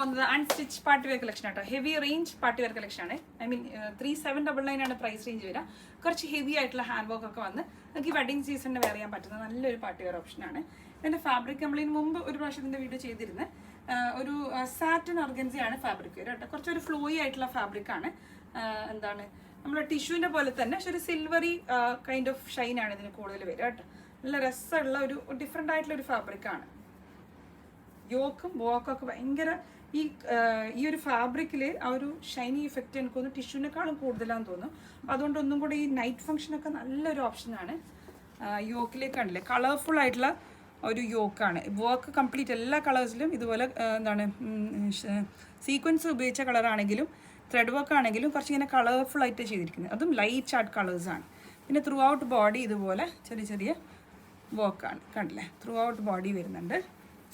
പോകുന്നത് unstitch party wear collection ആട്ടോ. Heavy range party wear collection ആണ്. ഐ മീൻ 3799 ആണ് പ്രൈസ് റേഞ്ച് വരിക. കുറച്ച് ഹെവി ആയിട്ടുള്ള ഹാൻഡ് വർക്ക് ഒക്കെ വന്ന് നമുക്ക് ഈ വെഡിങ് സീസണിന് വെയർ ചെയ്യാൻ പറ്റുന്ന നല്ലൊരു പാർട്ടി വെയർ ഓപ്ഷനാണ്. ഇതിൻ്റെ ഫാബ്രിക് നമ്മളിന് മുമ്പ് ഒരു പ്രാവശ്യത്തിൻ്റെ വീഡിയോ ചെയ്തിരുന്നത് ഒരു സാറ്റിൻ ഓർഗൻസിയാണ് ഫാബ്രിക് വരിക കേട്ടോ. കുറച്ചൊരു ഫ്ലോയി ആയിട്ടുള്ള ഫാബ്രിക്കാണ്. എന്താണ് നമ്മൾ ടിഷ്യൂവിൻ്റെ പോലെ തന്നെ പക്ഷെ ഒരു സിൽവറി കൈൻഡ് ഓഫ് ഷൈൻ ആണ് ഇതിന് കൂടുതൽ വരിക കേട്ടോ. നല്ല രസമുള്ള ഒരു ഡിഫറെൻ്റ് ആയിട്ടുള്ള ഒരു ഫാബ്രിക്കാണ്. യോക്കും ബോക്കൊക്കെ ഭയങ്കര ഈ ഒരു ഫാബ്രിക്കിൽ ആ ഒരു ഷൈനി ഇഫക്റ്റ് എനിക്ക് തോന്നുന്നു ടിഷ്യൂവിനേക്കാളും കൂടുതലാണെന്ന് തോന്നുന്നു. അതുകൊണ്ട് ഒന്നും കൂടെ ഈ നൈറ്റ് ഫംഗ്ഷനൊക്കെ നല്ലൊരു ഓപ്ഷനാണ്. യോക്കിലേക്ക് കണ്ടില്ലേ, കളർഫുൾ ആയിട്ടുള്ള ഒരു യോക്കാണ്. വർക്ക് കംപ്ലീറ്റ് എല്ലാ കളേഴ്സിലും ഇതുപോലെ എന്താണ് സീക്വൻസ് ഉപയോഗിച്ച കളറാണെങ്കിലും ത്രെഡ് വർക്ക് ആണെങ്കിലും കുറച്ചിങ്ങനെ കളർഫുൾ ആയിട്ട് ചെയ്തിരിക്കുന്നത്. അതും ലൈറ്റ് ചാർട്ട് കളേഴ്സാണ്. പിന്നെ ത്രൂ ഔട്ട് ബോഡി ഇതുപോലെ ചെറിയ ചെറിയ വർക്കാണ് കണ്ടില്ലേ. ത്രൂ ഔട്ട് ബോഡി വരുന്നുണ്ട്.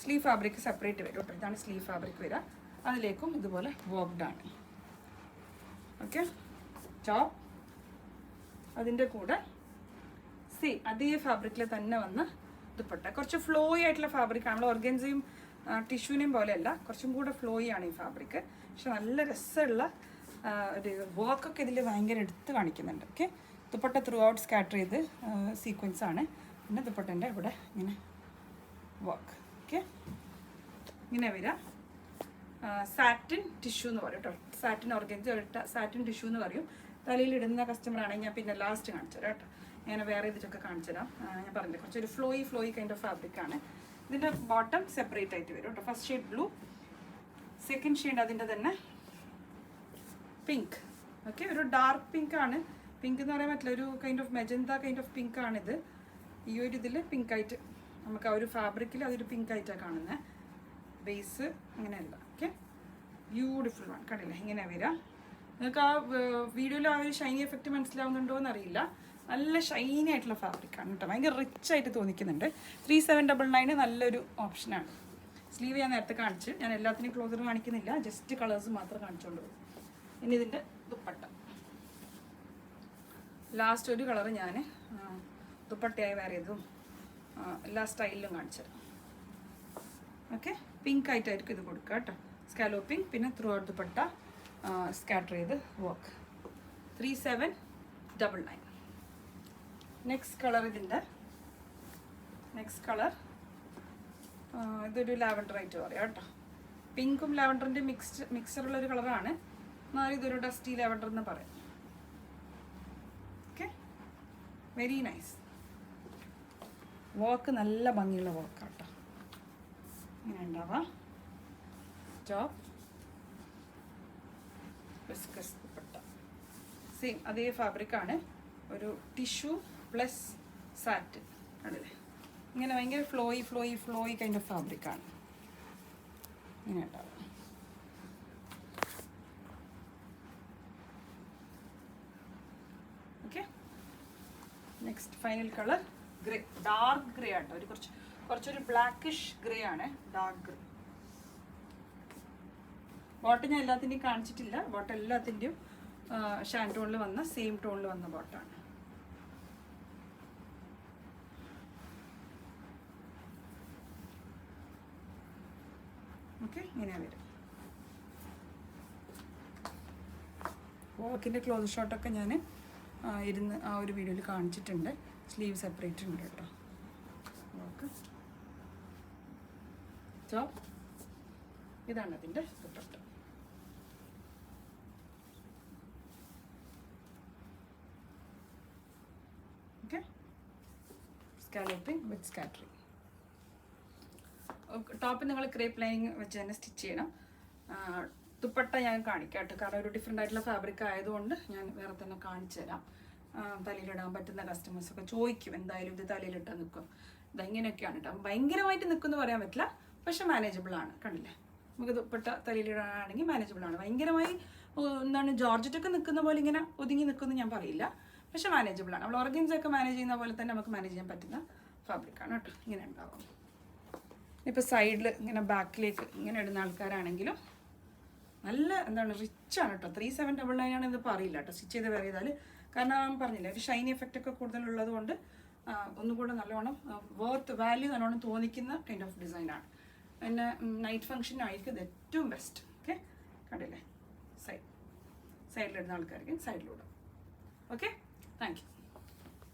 സ്ലീവ് ഫാബ്രിക് സെപ്പറേറ്റ് വരും കേട്ടോ. ഇതാണ് സ്ലീവ് ഫാബ്രിക് വരിക. അതിലേക്കും ഇതുപോലെ വർക്ക്ഡാണ്. ഓക്കെ, ടോപ്പ് അതിൻ്റെ കൂടെ അതേ ഫാബ്രിക്കിൽ തന്നെ വന്ന് ദുപ്പട്ട. കുറച്ച് ഫ്ലോയി ആയിട്ടുള്ള ഫാബ്രിക്കാണ്. നമ്മൾ ഓർഗൻസയും ടിഷ്യൂനെയും പോലെയല്ല, കുറച്ചും കൂടെ ഫ്ലോയി ആണ് ഈ ഫാബ്രിക്. പക്ഷെ നല്ല രസമുള്ള ഒരു വർക്കൊക്കെ ഇതിൽ ഭയങ്കര എടുത്ത് കാണിക്കുന്നുണ്ട്. Okay, dupatta through out scatter ചെയ്ത് സീക്വൻസ് ആണ്. പിന്നെ ദുപ്പട്ടൻ്റെ ഇവിടെ ഇങ്ങനെ വർക്ക്. ഓക്കെ, ഇങ്ങനെ വരിക. സാറ്റിൻ ടിഷ്യൂ എന്ന് പറയും കേട്ടോ. സാറ്റിൻ ഓർഗൻസ സാറ്റിൻ ടിഷ്യൂ എന്ന് പറയും. തലയിലിടുന്ന കസ്റ്റമർ ആണെങ്കിൽ ഞാൻ പിന്നെ ലാസ്റ്റ് കാണിച്ചു തരാം കേട്ടോ. ഞാൻ വേറെ ഇതിലൊക്കെ കാണിച്ചു തരാം. ഞാൻ പറഞ്ഞില്ല കുറച്ചൊരു ഫ്ലോയി കൈൻഡ് ഓഫ് ഫാബ്രിക്കാണ്. ഇതിൻ്റെ ബോട്ടം സെപ്പറേറ്റ് ആയിട്ട് വരും കേട്ടോ. First shade blue, second shade അതിൻ്റെ തന്നെ പിങ്ക്. ഓക്കെ, ഒരു ഡാർക്ക് പിങ്ക് ആണ്. പിങ്ക് എന്ന് പറയാൻ പറ്റില്ല, ഒരു kind of magenta kind of pink ആണിത്. ഈ ഒരു ഇതിൽ പിങ്ക് ആയിട്ട് നമുക്ക് ആ ഒരു ഫാബ്രിക്കിൽ അതൊരു പിങ്ക് ആയിട്ടാണ് കാണുന്നത്. ബേസ് അങ്ങനെയല്ല. ഓക്കെ, ബ്യൂട്ടിഫുൾ ആണ്. കണ്ടില്ലേ ഇങ്ങനെ വരാം. നിങ്ങൾക്ക് ആ വീഡിയോയിൽ ആ ഒരു ഷൈനി എഫക്റ്റ് മനസ്സിലാവുന്നുണ്ടോ എന്നറിയില്ല. നല്ല ഷൈനി ആയിട്ടുള്ള ഫാബ്രിക്കാണ് കേട്ടോ. ഭയങ്കര റിച്ച് ആയിട്ട് തോന്നിക്കുന്നുണ്ട്. 3799 നല്ലൊരു ഓപ്ഷനാണ്. സ്ലീവ് ഞാൻ നേരത്തെ കാണിച്ച്, ഞാൻ എല്ലാത്തിനും ക്ലോസർ കാണിക്കുന്നില്ല, ജസ്റ്റ് കളേഴ്സ് മാത്രം കാണിച്ചുകൊണ്ട് പോകും. ഇനി ഇതിൻ്റെ ദുപ്പട്ട ലാസ്റ്റ് ഒരു കളർ ഞാൻ ദുപ്പട്ടയായി വേറെ ചെയ്തും എല്ലാ സ്റ്റൈലിലും കാണിച്ചുതരാം. ഓക്കെ, പിങ്ക് ആയിട്ടായിരിക്കും ഇത് കൊടുക്കുക കേട്ടോ. സ്കാലോപ്പിംഗ്, പിന്നെ ത്രൂ ഔട്ട് ദുപ്പട്ട സ്കാറ്റർ ചെയ്ത് വർക്ക്. 3799. നെക്സ്റ്റ് കളർ ഇതൊരു ലാവൻഡർ ആയിട്ട് പറയാം കേട്ടോ. പിങ്കും ലാവൻഡറിൻ്റെ മിക്സറുള്ളൊരു കളറാണ്. എന്നാൽ ഇതൊരു ഡസ്റ്റി ലാവൻഡർ എന്ന് പറയാം. Okay, very nice work. നല്ല ഭംഗിയുള്ള വർക്കാണ് കേട്ടോ. ഇങ്ങനെ ഉണ്ടാവാം. ടോപ്പ് വിസ്കസ് ദുപ്പട്ട സെയിം അതേ ഫാബ്രിക്കാണ്. ഒരു ടിഷ്യൂ പ്ലസ് സാറ്റ് കണ്ടില്ലേ. ഇങ്ങനെ ഭയങ്കര ഫ്ലോയി കൈൻഡ് ഓഫ് ഫാബ്രിക്കാണ്. ഇങ്ങനെ ഉണ്ടാവും. Okay, next final colour grey, dark grey ആട്ടോ. ഒരു കുറച്ചൊരു ബ്ലാക്കിഷ് ഗ്രേ ആണ്, ഡാർക്ക് ഗ്രേ. ബോട്ട് ഞാൻ എല്ലാത്തിൻ്റെയും കാണിച്ചിട്ടില്ല. ബോട്ട് എല്ലാത്തിൻ്റെയും ഷാൻ ടോണിൽ വന്ന സെയിം ടോണിൽ വന്ന ബോട്ടാണ്. ഓക്കെ, ഇങ്ങനെ വരും. വർക്കിൻ്റെ ക്ലോസ് ഷോട്ടൊക്കെ ഞാൻ ഇരുന്ന് ആ ഒരു വീഡിയോയിൽ കാണിച്ചിട്ടുണ്ട്. സ്ലീവ് സെപ്പറേറ്റ് ഉണ്ട് കേട്ടോ. വർക്ക് ടോപ്പ് ഇതാണ് അതിൻ്റെ ദുപ്പട്ട. ഓക്കെ, സ്കാലോപ്പിംഗ് വിത്ത് സ്കാറ്ററിങ്. ടോപ്പ് നിങ്ങൾ ക്രേപ്പ് ലൈനിങ് വെച്ച് തന്നെ സ്റ്റിച്ച് ചെയ്യണം. ദുപ്പട്ട ഞാൻ കാണിക്കാം കേട്ടോ. കാരണം ഒരു ഡിഫറെൻ്റ് ആയിട്ടുള്ള ഫാബ്രിക് ആയതുകൊണ്ട് ഞാൻ വേറെ തന്നെ കാണിച്ചു തരാം. തലയിലിടാൻ പറ്റുന്ന കസ്റ്റമേഴ്സൊക്കെ ചോദിക്കും എന്തായാലും ഇത് തലയിലിട്ടാൽ നിൽക്കും. ഇതെങ്ങനെയൊക്കെയാണ് കേട്ടോ. ഭയങ്കരമായിട്ട് നിൽക്കുമെന്ന് പറയാൻ പറ്റില്ല, പക്ഷെ മാനേജബിൾ ആണ്. കണ്ടില്ലേ, നമുക്ക് ദുപ്പട്ട തലയിലിടാനാണെങ്കിൽ മാനേജബിൾ ആണ്. ഭയങ്കരമായി എന്താണ് ജോർജറ്റൊക്കെ നിൽക്കുന്ന പോലെ ഇങ്ങനെ ഒതുങ്ങി നിൽക്കുമെന്ന് ഞാൻ പറയില്ല, പക്ഷെ മാനേജബിൾ ആണ്. നമ്മൾ ഓർഗൻസൊക്കെ മാനേജ് ചെയ്യുന്ന പോലെ തന്നെ നമുക്ക് മാനേജ് ചെയ്യാൻ പറ്റുന്ന ഫാബ്രിക്കാണ് കേട്ടോ. ഇങ്ങനെ ഉണ്ടാവും. ഇപ്പോൾ സൈഡിൽ ഇങ്ങനെ ബാക്കിലേക്ക് ഇങ്ങനെ ഇടുന്ന ആൾക്കാരാണെങ്കിലും നല്ല എന്താണ് റിച്ചാണ് കേട്ടോ. 3799 ആണ് ഇതിപ്പോൾ അറിയില്ല കേട്ടോ. സ്റ്റിച്ച് ചെയ്ത് വേറെ ചെയ്താൽ, കാരണം പറഞ്ഞില്ല ഒരു ഷൈനി എഫക്റ്റ് ഒക്കെ കൂടുതലുള്ളത് കൊണ്ട് ഒന്നുകൂടെ നല്ലോണം വർത്ത് വാല്യൂ നല്ലോണം തോന്നിക്കുന്ന കൈൻഡ് ഓഫ് ഡിസൈനാണ്. പിന്നെ നൈറ്റ് ഫംഗ്ഷനായിരിക്കും ഇത് ഏറ്റവും ബെസ്റ്റ്. ഓക്കെ, കണ്ടില്ലേ, സൈഡിലിടുന്ന ആൾക്കാർക്ക് സൈഡിലൂടെ. Okay, thank you.